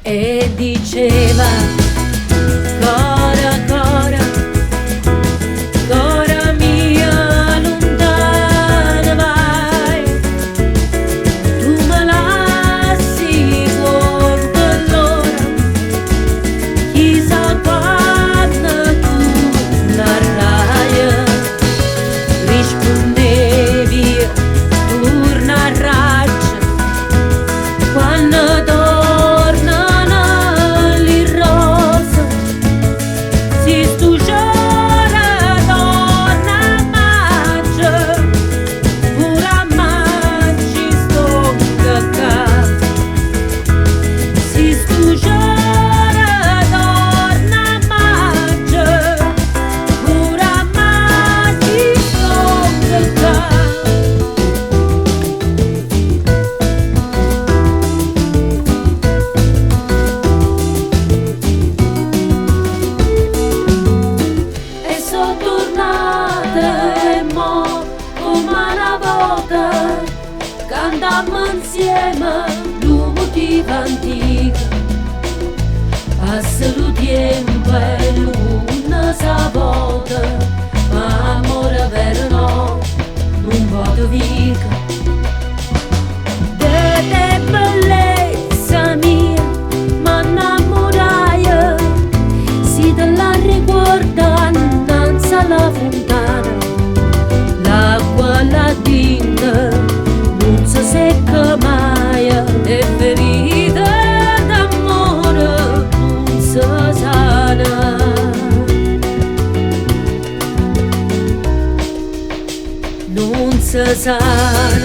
E diceva cora, cora, cora mia lontana vai, tu me lasci con quell'ora, chissà quando tu narrai, rispondevi torna a raccia, quando cantammo insieme un motivo antico, passa il tempo e l'una sa volta, ma amore vero no, non vado via. De te bellezza mia, ma innamorai, si te la ricorda innanzi alla fontana, l'acqua là dentro non si secca mai, e ferita d'amore non si sana. Non si sana.